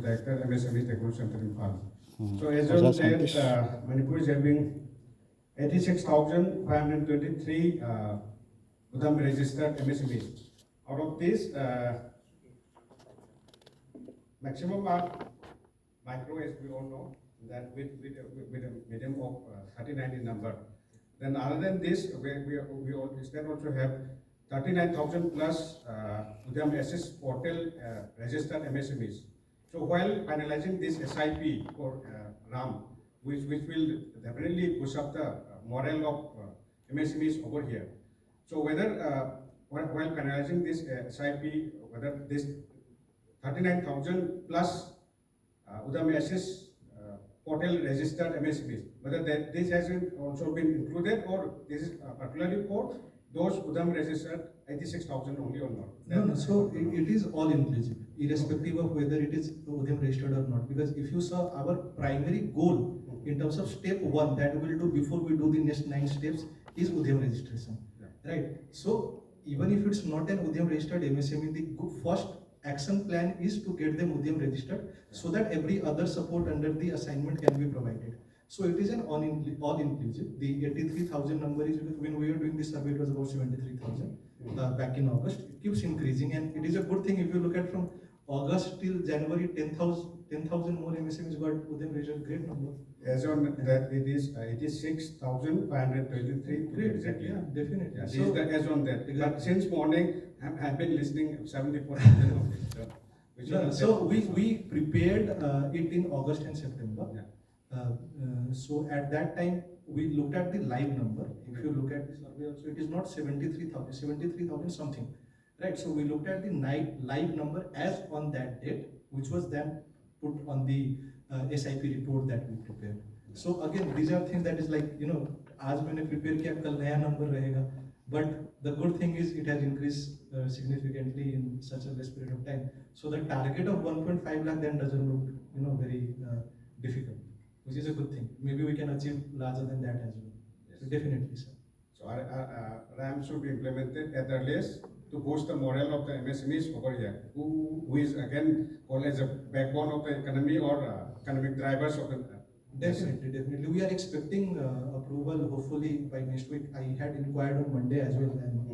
Director, MSME Technology Center in Pal. So as on date, Manipur is having 86,523 Udam registered MSMEs. Out of this, maximum are micro, as we all know, that with a medium of 39 in number. Then other than this, we instead also have 39,000 plus Udam Assist portal registered MSMEs. So while finalizing this SIP for RAM, which will definitely push up the morale of MSMEs over here. So whether while finalizing this SIP, whether this 39,000 plus Udam Assist portal registered MSMEs, whether this has also been included or this is particularly for those Udam registered 86,000 only or not? No. So it is all inclusive, irrespective of whether it is Udam registered or not. Because if you saw our primary goal in terms of step 1 that we will do before we do the next 9 steps is Udam registration, right? So even if it's not an Udam registered MSME, the first action plan is to get them Udam registered so that every other support under the assignment can be provided. So it is an all inclusive. The 83,000 number is because when we were doing this survey, it was about 73,000 back in August. It keeps increasing, and it is a good thing if you look at from August till January, 10,000 more MSMEs got Udam registered. Great number. As on that, it is 86,523. Great, exactly. Yeah, definitely. Yeah, so, as on that. Exactly. But since morning, I've been listening 74,000 of it. So we prepared it in August and September. Yeah. So at that time, we looked at the live number. If you look at the survey also, it is not 73,000 something, right? So we looked at the live number as on that date, which was then put on the SIP report that we prepared. So again, these are things that is like, आज मैंने prepare किया, कल नया number रहेगा. But the good thing is it has increased significantly in such a less period of time. So the target of 1.5 lakh then doesn't look, very difficult, which is a good thing. Maybe we can achieve larger than that as well. Yes. So definitely, sir. So RAM should be implemented at the earliest to boost the morale of the MSMEs over here, who is again called as a backbone of the economy or economic drivers of the. Definitely. We are expecting approval hopefully by next week. I had inquired on Monday as well, and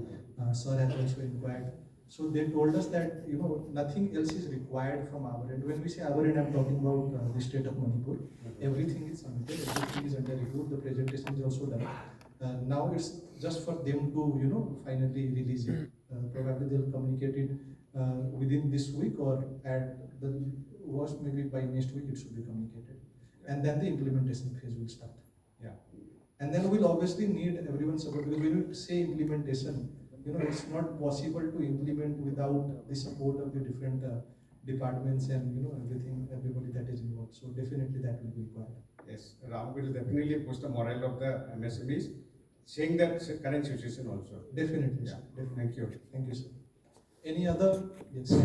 sir has also inquired. So they told us that nothing else is required from our end. When we say our end, I'm talking about the state of Manipur. Everything is submitted, everything is under review. The presentation is also done. Now it's just for them to finally release it. Probably they'll communicate it within this week, or at the worst maybe by next week it should be communicated. And then the implementation phase will start. Yeah. And then we'll obviously need everyone's support, because when you say implementation, it's not possible to implement without the support of the different departments and everybody that is involved. So definitely that will be required. Yes, Ram will definitely boost the morale of the MSMEs, seeing that current situation also. Definitely. Yeah. Definitely. Thank you. Thank you, sir. Any other? Yes.